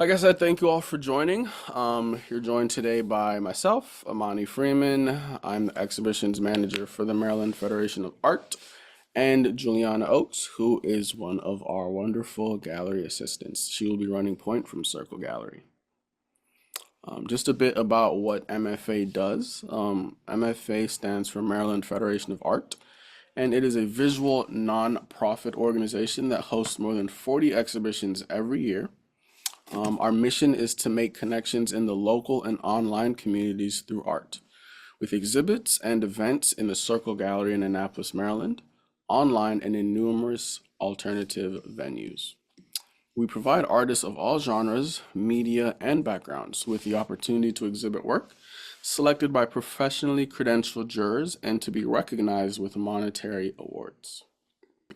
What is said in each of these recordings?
Like I said, thank you all for joining. You're joined today by myself, Amani Freeman. I'm the exhibitions manager for the Maryland Federation of Art, and Juliana Oates, who is one of our wonderful gallery assistants. She will be running point from Circle Gallery. Just a bit about what MFA does. MFA stands for Maryland Federation of Art, and it is a visual nonprofit organization that hosts more than 40 exhibitions every year. Our mission is to make connections in the local and online communities through art, with exhibits and events in the Circle Gallery in Annapolis, Maryland, online and in numerous alternative venues. We provide artists of all genres, media, and backgrounds with the opportunity to exhibit work selected by professionally credentialed jurors and to be recognized with monetary awards.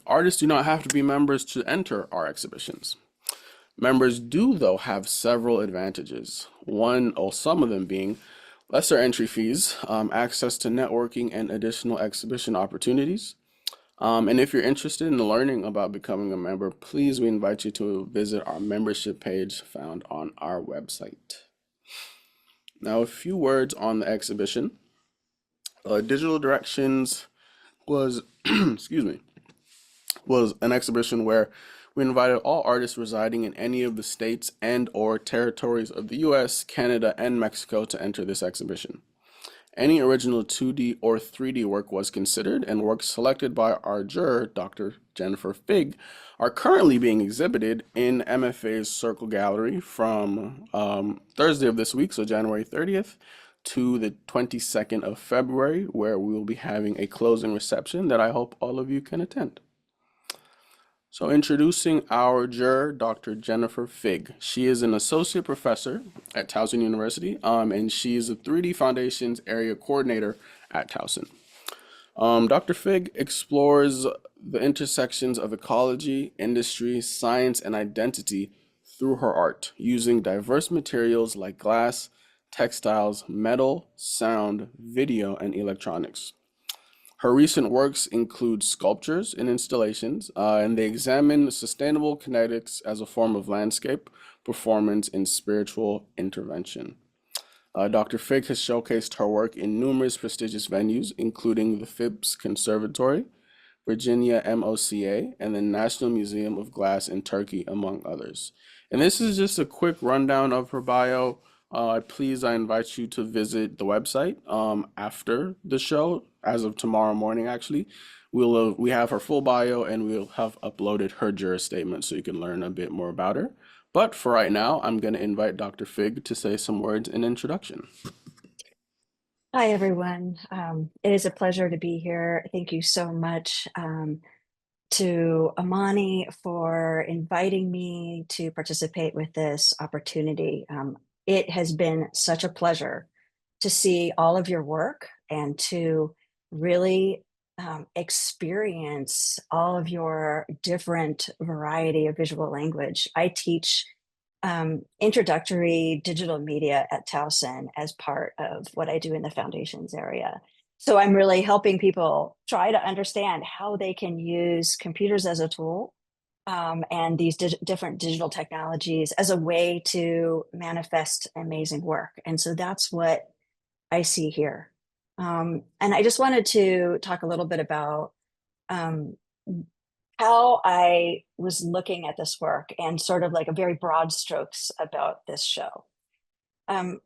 Artists do not have to be members to enter our exhibitions. Members do, though, have several advantages. One, or some of them being lesser entry fees, access to networking and additional exhibition opportunities. And if you're interested in learning about becoming a member, please, we invite you to visit our membership page found on our website. Now, a few words on the exhibition. Digital Directions was, excuse me, was an exhibition where we invited all artists residing in any of the states and or territories of the US, Canada, and Mexico to enter this exhibition. Any original 2D or 3D work was considered, and works selected by our juror, Dr. Jennifer Figg, are currently being exhibited in MFA's Circle Gallery from Thursday of this week, so January 30th, to the 22nd of February, where we will be having a closing reception that I hope all of you can attend. So introducing our juror, Dr. Jennifer Figg. She is an associate professor at Towson University, and she is the 3D Foundations area coordinator at Towson. Dr. Figg explores the intersections of ecology, industry, science, and identity through her art, using diverse materials like glass, textiles, metal, sound, video, and electronics. Her recent works include sculptures and installations, and they examine sustainable kinetics as a form of landscape performance and spiritual intervention. Dr. Figg has showcased her work in numerous prestigious venues, including the Phibbs Conservatory, Virginia MOCA, and the National Museum of Glass in Turkey, among others. And this is just a quick rundown of her bio. Please, I invite you to visit the website after the show, as of tomorrow morning, actually. We have her full bio and we'll have uploaded her juror statement so you can learn a bit more about her. But for right now, I'm going to invite Dr. Figg to say some words in introduction. Hi, everyone. It is a pleasure to be here. Thank you so much to Amani for inviting me to participate with this opportunity. It has been such a pleasure to see all of your work and to really experience all of your different variety of visual language. I teach introductory digital media at Towson as part of what I do in the foundations area. So I'm really helping people try to understand how they can use computers as a tool and these different digital technologies as a way to manifest amazing work. And so that's what I see here. And I just wanted to talk a little bit about um, how I was looking at this work and sort of like a very broad strokes about this show.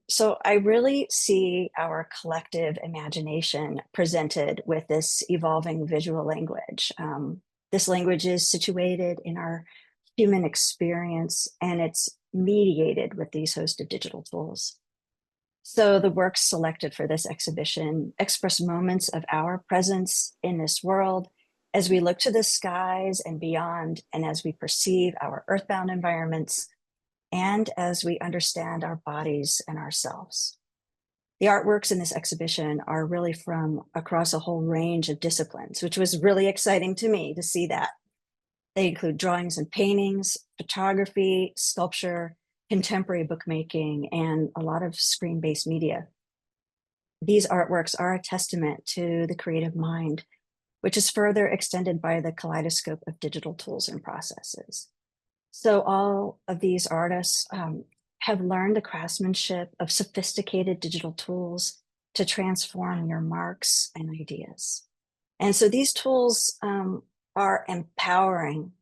So I really see our collective imagination presented with this evolving visual language. This language is situated in our human experience and it's mediated with these host of digital tools. So the works selected for this exhibition express moments of our presence in this world as we look to the skies and beyond, and as we perceive our earthbound environments, and as we understand our bodies and ourselves. The artworks in this exhibition are really from across a whole range of disciplines, which was really exciting to me to see that. They include drawings and paintings, photography, sculpture, contemporary bookmaking, and a lot of screen-based media. These artworks are a testament to the creative mind, which is further extended by the kaleidoscope of digital tools and processes. So all of these artists have learned the craftsmanship of sophisticated digital tools to transform your marks and ideas. And so these tools are empowering,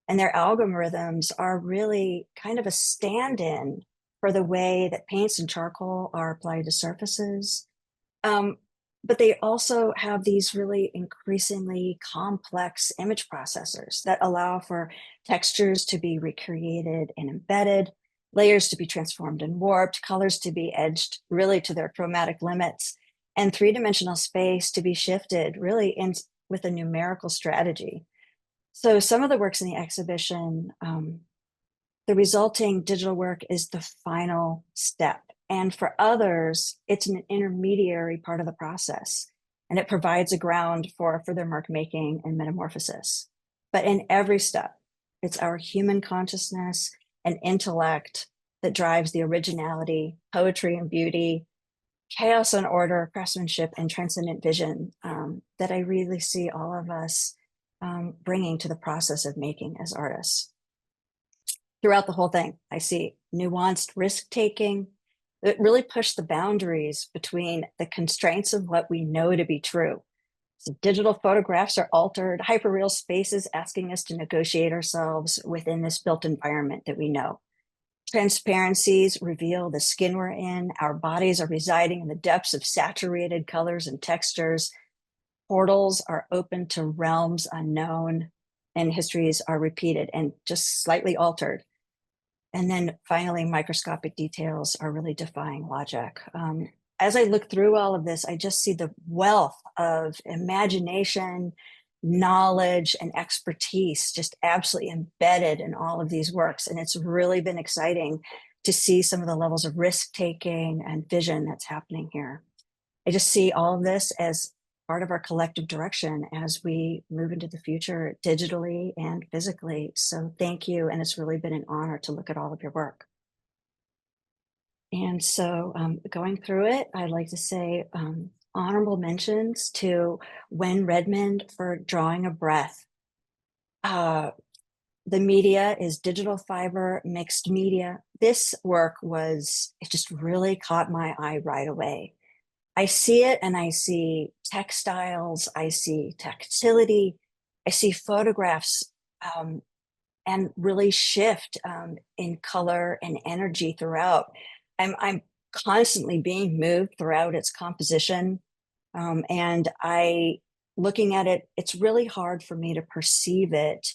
and their algorithms are really kind of a stand-in for the way that paints and charcoal are applied to surfaces. Um, but they also have these really increasingly complex image processors that allow for textures to be recreated and embedded, layers to be transformed and warped, colors to be edged really to their chromatic limits, and three-dimensional space to be shifted really in with a numerical strategy. So some of the works in the exhibition, the resulting digital work is the final step. And for others, it's an intermediary part of the process, and it provides a ground for further mark making and metamorphosis. But in every step, it's our human consciousness and intellect that drives the originality, poetry and beauty, chaos and order, craftsmanship and transcendent vision that I really see all of us bringing to the process of making as artists. Throughout the whole thing, I see nuanced risk taking that really push the boundaries between the constraints of what we know to be true. So digital photographs are altered, hyperreal spaces asking us to negotiate ourselves within this built environment that we know. Transparencies reveal the skin we're in. Our bodies are residing in the depths of saturated colors and textures. Portals are open to realms unknown, and histories are repeated and just slightly altered. And then finally, microscopic details are really defying logic. As I look through all of this, I just see the wealth of imagination, knowledge, and expertise just absolutely embedded in all of these works. And it's really been exciting to see some of the levels of risk taking and vision that's happening here. I just see all of this as part of our collective direction as we move into the future digitally and physically. So thank you. And it's really been an honor to look at all of your work. And so going through it, I'd like to say honorable mentions to Redmond for drawing a breath. The media is digital fiber, mixed media. This work it just really caught my eye right away. I see it and I see textiles, I see tactility, I see photographs and really shift in color and energy throughout. I'm constantly being moved throughout its composition. And looking at it, it's really hard for me to perceive it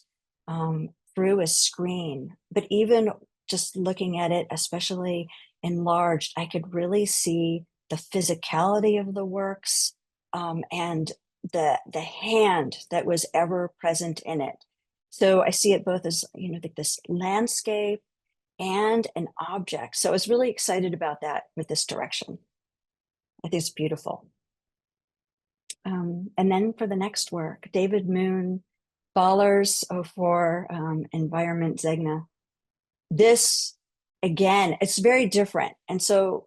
through a screen. But even just looking at it, especially enlarged, I could really see the physicality of the works and the hand that was ever present in it. So I see it both as, like this landscape and an object. So I was really excited about that with this direction. I think it's beautiful. And then for the next work, David Moon, Ballers 04, Environment Zenga. This, again, it's very different. And so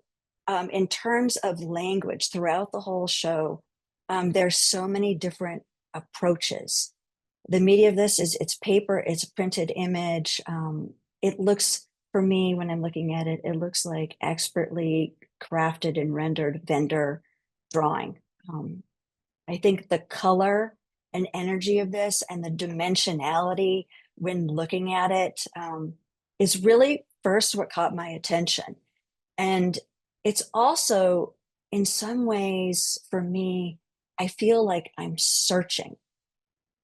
in terms of language throughout the whole show, there's so many different approaches. The media of this is it's paper, it's a printed image. It looks, for me, when I'm looking at it, it looks like expertly crafted and rendered vendor drawing. I think the color and energy of this and the dimensionality when looking at it is really first what caught my attention. And it's also, in some ways, for me, I feel like I'm searching.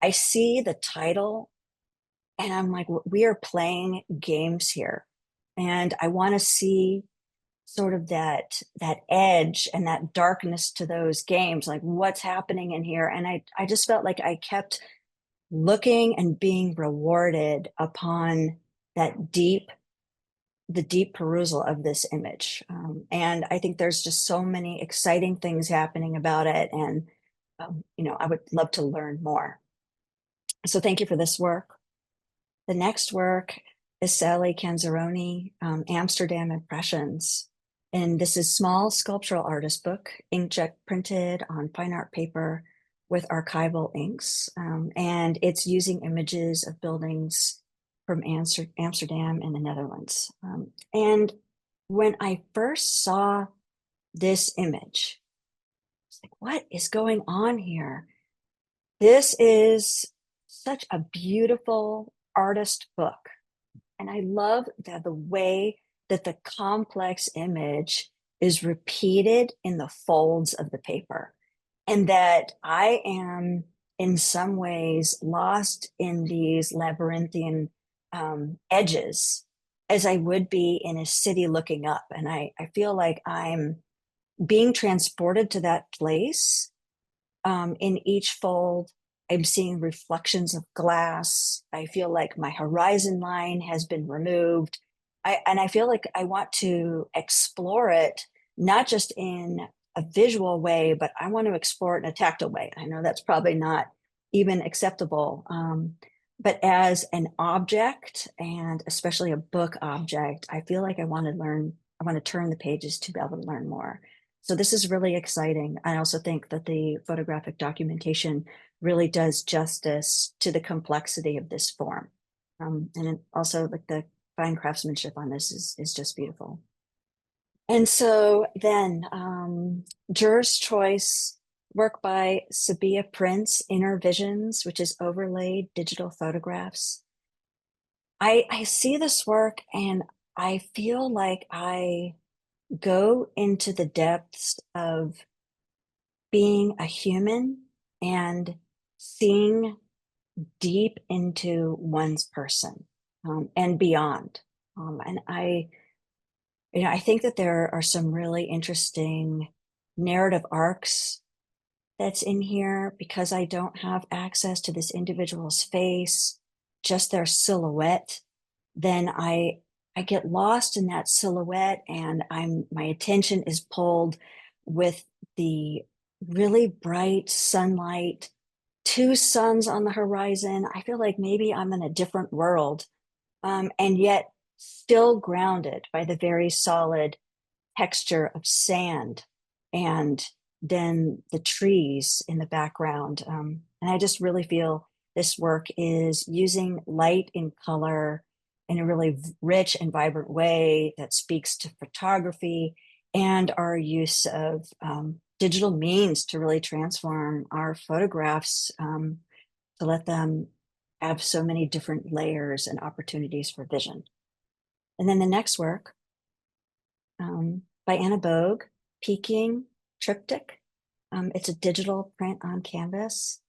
I see the title and I'm like, we are playing games here. And I want to see sort of that edge and that darkness to those games, like what's happening in here. And I just felt like I kept looking and being rewarded upon the deep perusal of this image. And I think there's just so many exciting things happening about it. And, I would love to learn more. So thank you for this work. The next work is C.Lee Canzoneri, Amsterdam Impressions. And this is small sculptural artist book, inkjet printed on fine art paper with archival inks. And it's using images of buildings from Amsterdam in the Netherlands. And when I first saw this image, it's like, what is going on here? This is such a beautiful artist book. And I love that the way that the complex image is repeated in the folds of the paper, and that I am in some ways lost in these labyrinthian edges as I would be in a city looking up. And I feel like I'm being transported to that place. In each fold, I'm seeing reflections of glass. I feel like my horizon line has been removed. And I feel like I want to explore it, not just in a visual way, but I want to explore it in a tactile way. I know that's probably not even acceptable. But as an object, and especially a book object, I feel like I want to learn, I want to turn the pages to be able to learn more. So this is really exciting. I also think that the photographic documentation really does justice to the complexity of this form. And also like the fine craftsmanship on this is just beautiful. And so then Jurors Choice, work by Sabiyha Prince, Innervisions, which is overlaid digital photographs. I see this work and I feel like I go into the depths of being a human and seeing deep into one's person, and beyond. And I think that there are some really interesting narrative arcs that's in here because I don't have access to this individual's face, just their silhouette. Then I get lost in that silhouette, and my attention is pulled with the really bright sunlight, two suns on the horizon. I feel like maybe I'm in a different world, and yet still grounded by the very solid texture of sand and then the trees in the background. And I just really feel this work is using light and color in a really rich and vibrant way that speaks to photography and our use of digital means to really transform our photographs, to let them have so many different layers and opportunities for vision. And then the next work, by Anna BOGH, Peking Triptych. It's a digital print on canvas.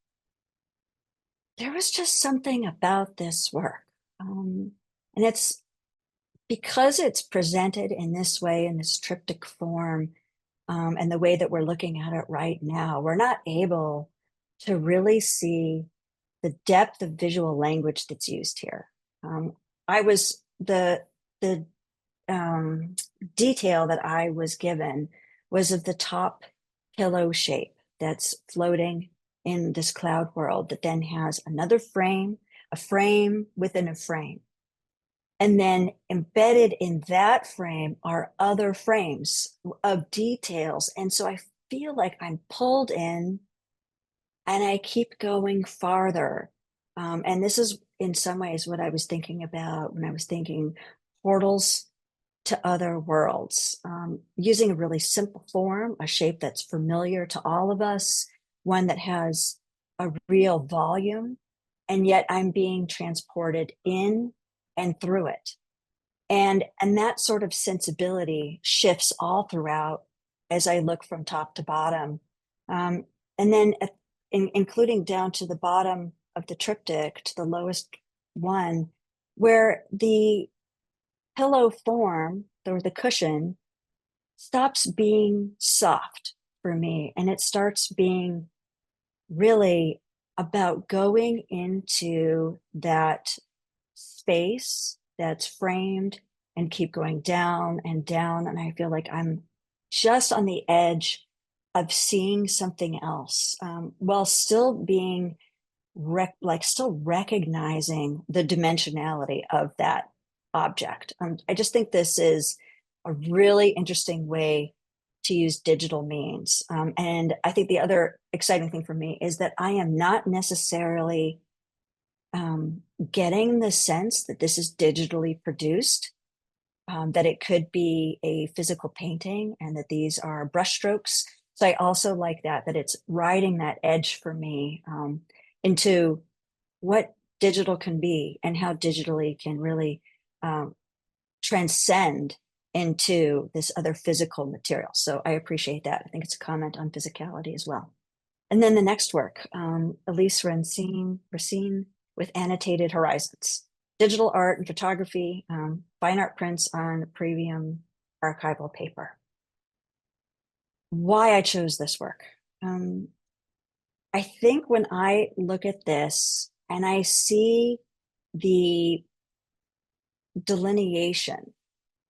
There was just something about this work. And it's because it's presented in this way, in this triptych form, and the way that we're looking at it right now, we're not able to really see the depth of visual language that's used here. I was the detail that I was given was of the top pillow shape that's floating in this cloud world that then has another frame, a frame within a frame. And then embedded in that frame are other frames of details. And so I feel like I'm pulled in and I keep going farther. And this is in some ways what I was thinking about when I was thinking portals to other worlds, using a really simple form, a shape that's familiar to all of us, one that has a real volume, and yet I'm being transported in and through it. And that sort of sensibility shifts all throughout as I look from top to bottom. And then including down to the bottom of the triptych, to the lowest one, where the pillow form, or the cushion, stops being soft for me, and it starts being really about going into that space that's framed and keep going down and down. And I feel like I'm just on the edge of seeing something else, while still being still recognizing the dimensionality of that object. I just think this is a really interesting way to use digital means. And I think the other exciting thing for me is that I am not necessarily getting the sense that this is digitally produced, that it could be a physical painting and that these are brushstrokes. So I also like that it's riding that edge for me, into what digital can be and how digitally can really um, transcend into this other physical material. So I appreciate that. I think it's a comment on physicality as well. And then the next work, Elise Racine with Annotated Horizons, digital art and photography, fine art prints on premium archival paper. Why I chose this work. I think when I look at this and I see the delineation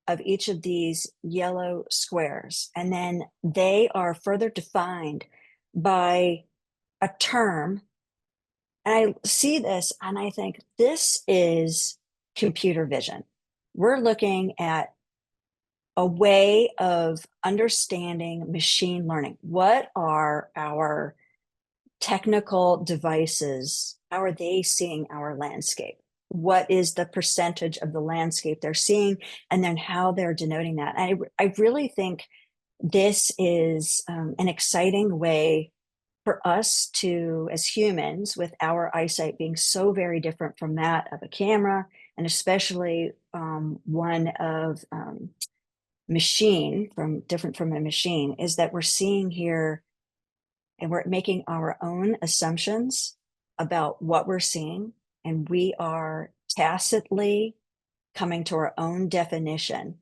of each of these yellow squares, and then they are further defined by a term. And I see this and I think this is computer vision. We're looking at a way of understanding machine learning. What are our technical devices? How are they seeing our landscape? What is the percentage of the landscape they're seeing? And then how they're denoting that. I really think this is an exciting way for us to, as humans, with our eyesight being so very different from that of a camera, and especially one of machine, from different from a machine, is that we're seeing here and we're making our own assumptions about what we're seeing, and we are tacitly coming to our own definition,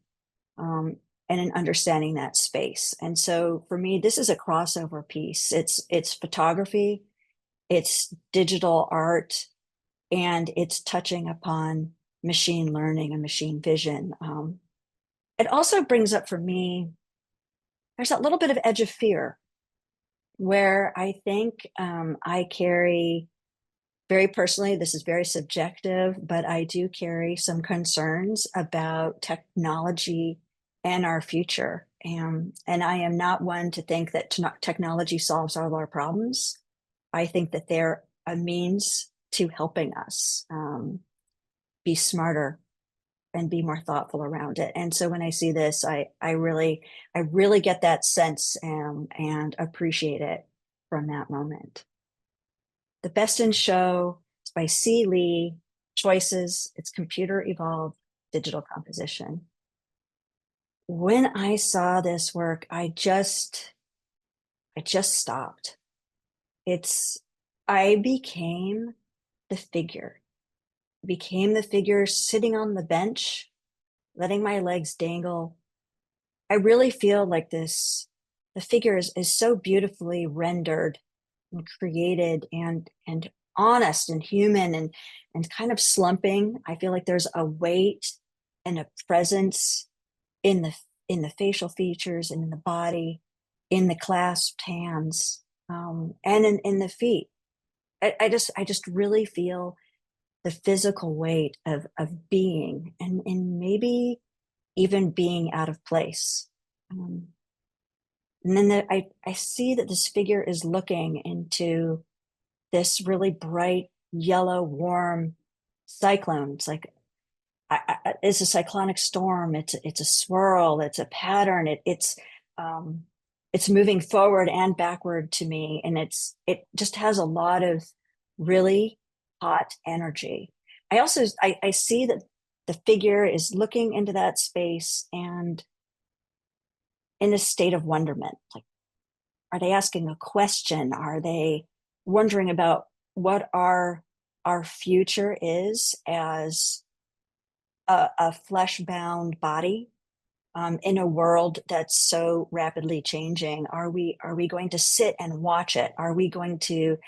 and in understanding that space. And so for me, this is a crossover piece. It's photography, it's digital art, and it's touching upon machine learning and machine vision. It also brings up for me, there's that little bit of edge of fear where I think I carry, very personally, this is very subjective, but I do carry some concerns about technology and our future. And I am not one to think that technology solves all our problems. I think that they're a means to helping us be smarter and be more thoughtful around it. And so when I see this, I really get that sense, and appreciate it from that moment. The Best in Show is by C.Lee. Choices, it's computer evolved digital composition. When I saw this work, I just stopped. I became the figure, sitting on the bench, letting my legs dangle. I really feel like the figure is so beautifully rendered and created, and honest and human, and kind of slumping. I feel like there's a weight and a presence in the facial features and in the body, in the clasped hands, and in the feet. I just really feel the physical weight of being, and maybe even being out of place. And then I see that this figure is looking into this really bright yellow, warm cyclone. It's like it's a cyclonic storm. It's a swirl. It's a pattern. It's moving forward and backward to me, and it just has a lot of really hot energy. I see that the figure is looking into that space and in a state of wonderment. Like, are they asking a question? Are they wondering about what our future is as a flesh-bound body, in a world that's so rapidly changing? Are we going to sit and watch it? Are we going to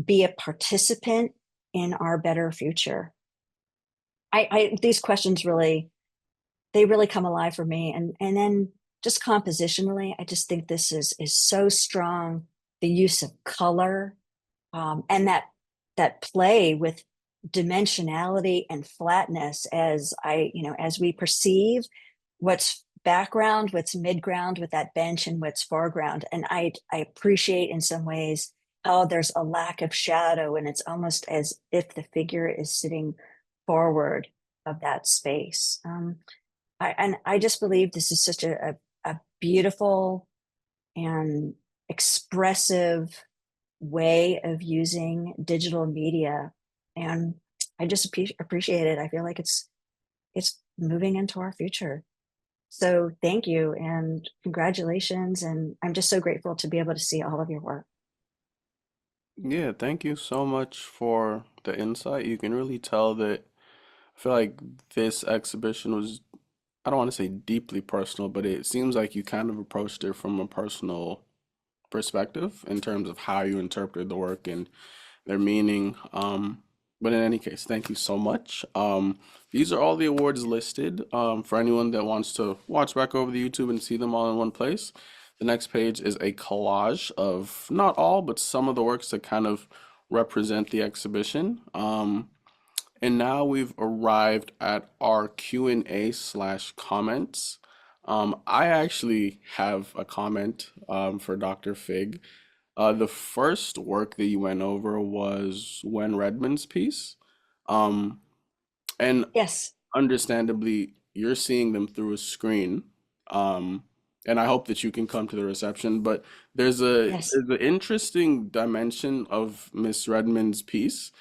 be a participant in our better future? These questions really come alive for me. And then just compositionally, I just think this is so strong. The use of color, and that play with dimensionality and flatness, as we perceive what's background, what's midground with that bench, and what's foreground. And I appreciate in some ways how there's a lack of shadow, and it's almost as if the figure is sitting forward of that space. And I just believe this is such a beautiful and expressive way of using digital media. And I just appreciate it. I feel like it's moving into our future. So thank you and congratulations. And I'm just so grateful to be able to see all of your work. Yeah, thank you so much for the insight. You can really tell that I feel like this exhibition was, I don't want to say deeply personal, but it seems like you kind of approached it from a personal perspective in terms of how you interpreted the work and their meaning. But in any case, thank you so much. These are all the awards listed. For anyone that wants to watch back over the YouTube and see them all in one place. The next page is a collage of not all, but some of the works that kind of represent the exhibition. And now we've arrived at our Q&A slash comments. I actually have a comment for Dr. Figg. The first work that you went over was When Redmond's piece. Um, and Yes, understandably, you're seeing them through a screen. Um, and I hope that you can come to the reception. But yes, there's an interesting dimension of Miss Redmond's piece.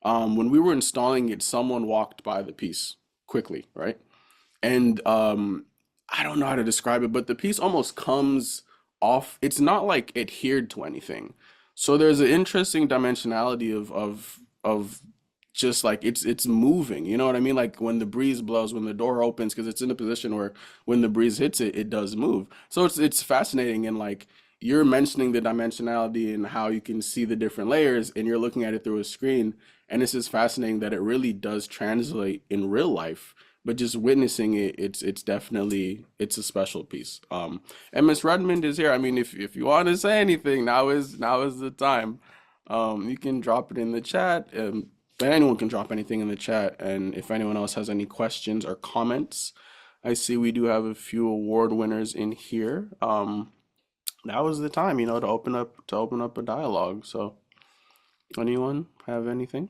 When we were installing it, someone walked by the piece quickly, right? And I don't know how to describe it, but the piece almost comes off. It's not like adhered to anything. So there's an interesting dimensionality of just like it's moving. You know what I mean? Like when the breeze blows, when the door opens, because it's in a position where when the breeze hits it, it does move. So it's fascinating and like you're mentioning the dimensionality and how you can see the different layers, and you're looking at it through a screen, and it's just fascinating that it really does translate in real life, but just witnessing it, it's definitely it's a special piece. And Miss Redmond is here. I mean, if you want to say anything, now is the time. You can drop it in the chat. But anyone can drop anything in the chat. And if anyone else has any questions or comments, I see we do have a few award winners in here. That was the time, to open up a dialogue. So, anyone have anything?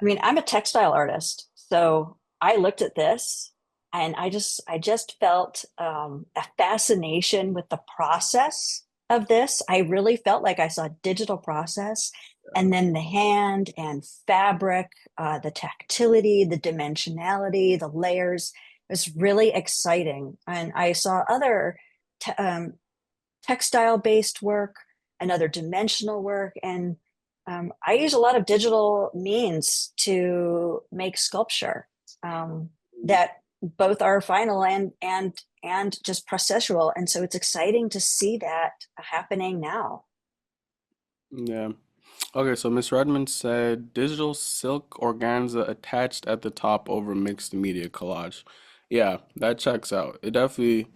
I mean, I'm a textile artist, so I looked at this and I just felt a fascination with the process of this. I really felt like I saw digital process, and then the hand and fabric, the tactility, the dimensionality, the layers. It was really exciting. And I saw other te textile based work, another dimensional work, and I use a lot of digital means to make sculpture that both are final and just processual, and so it's exciting to see that happening now. Yeah. Okay, so Miss Redmond said digital silk organza attached at the top over mixed media collage. Yeah, that checks out. It definitely,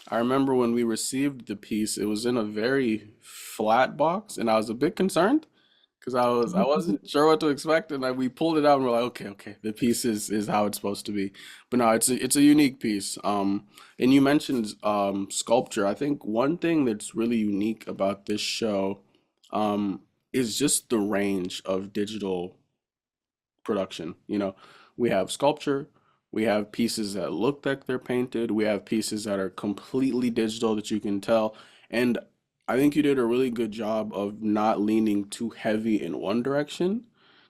I remember when we received the piece, it was in a very flat box, and I was a bit concerned because I wasn't sure what to expect, and we pulled it out and we're like, okay, okay, the piece is how it's supposed to be. But no, it's a unique piece. And you mentioned sculpture. I think one thing that's really unique about this show um, is just the range of digital production. We have sculpture, we have pieces that look like they're painted, we have pieces that are completely digital that you can tell. And I think you did a really good job of not leaning too heavy in one direction.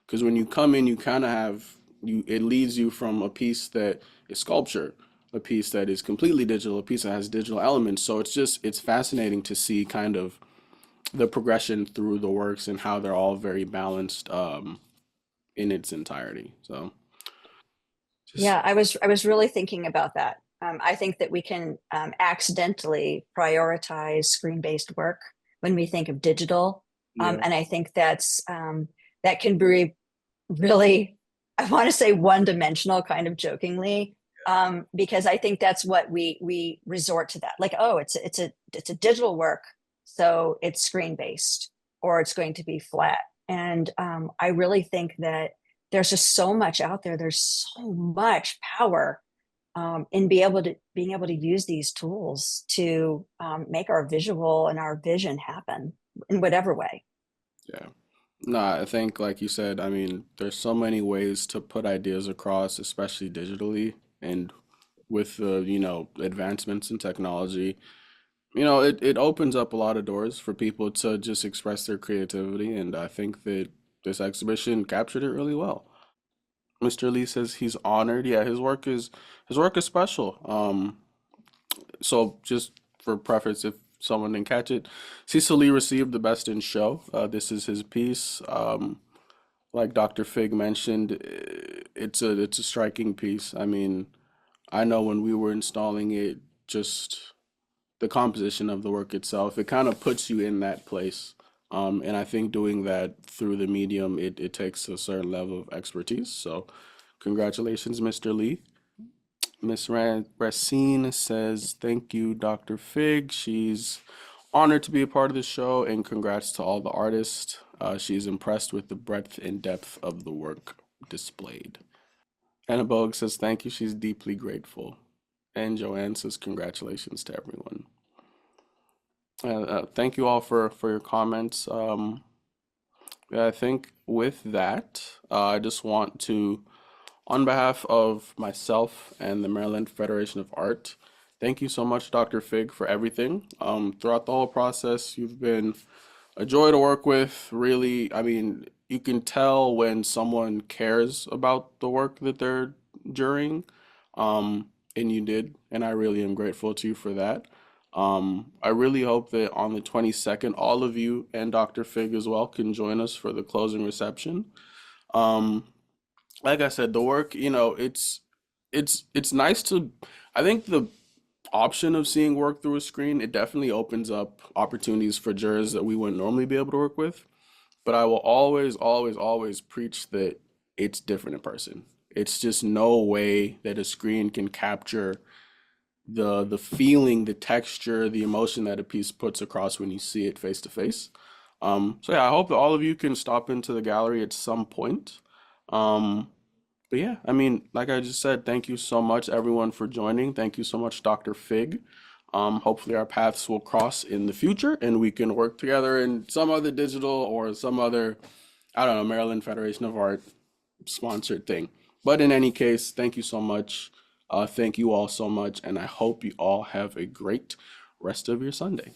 Because when you come in, you kind of have it leads you from a piece that is sculpture, a piece that is completely digital, a piece that has digital elements. So it's fascinating to see kind of the progression through the works and how they're all very balanced in its entirety. So just Yeah, I was really thinking about that. I think that we can accidentally prioritize screen-based work when we think of digital, yeah, and I think that can be really, I want to say one-dimensional, kind of jokingly, because I think that's what we resort to, that like, oh, it's a digital work, so it's screen-based or it's going to be flat. And I really think that there's just so much out there. There's so much power in being able to use these tools to make our visual and our vision happen in whatever way. Yeah. No, I think like you said, I mean, there's so many ways to put ideas across, especially digitally, and with the, advancements in technology, it opens up a lot of doors for people to just express their creativity, and I think that this exhibition captured it really well. Mr. Lee says he's honored. Yeah, his work is special. So just for preface, if someone didn't catch it, C.Lee received the Best in Show. This is his piece. Like Dr. Figg mentioned, it's a striking piece. I mean, I know when we were installing it, just the composition of the work itself, it kind of puts you in that place. And I think doing that through the medium, it takes a certain level of expertise. So, congratulations, Mr. Lee. Miss Racine says, "Thank you, Dr. Figg. She's honored to be a part of the show, and congrats to all the artists. She's impressed with the breadth and depth of the work displayed." Anna BOGH says, "Thank you. She's deeply grateful." And Joanne says, "Congratulations to everyone." Thank you all for your comments. Yeah, I think with that, I just want to, on behalf of myself and the Maryland Federation of Art, thank you so much, Dr. Figg, for everything. Throughout the whole process, you've been a joy to work with. Really, I mean, you can tell when someone cares about the work that they're juring, and you did, and I really am grateful to you for that. I really hope that on the 22nd, all of you and Dr. Figg as well can join us for the closing reception. Um, like I said, the work, it's nice to, I think the option of seeing work through a screen, it definitely opens up opportunities for jurors that we wouldn't normally be able to work with. But I will always, always, always preach that it's different in person. It's just no way that a screen can capture the feeling, the texture, the emotion that a piece puts across when you see it face to face. So yeah, I hope that all of you can stop into the gallery at some point. Um, but yeah, I mean, like I just said, thank you so much, everyone, for joining. Thank you so much, Dr. Figg. Hopefully, our paths will cross in the future and we can work together in some other digital or some other, I don't know, Maryland Federation of Art sponsored thing. But in any case, thank you so much. Thank you all so much. And I hope you all have a great rest of your Sunday.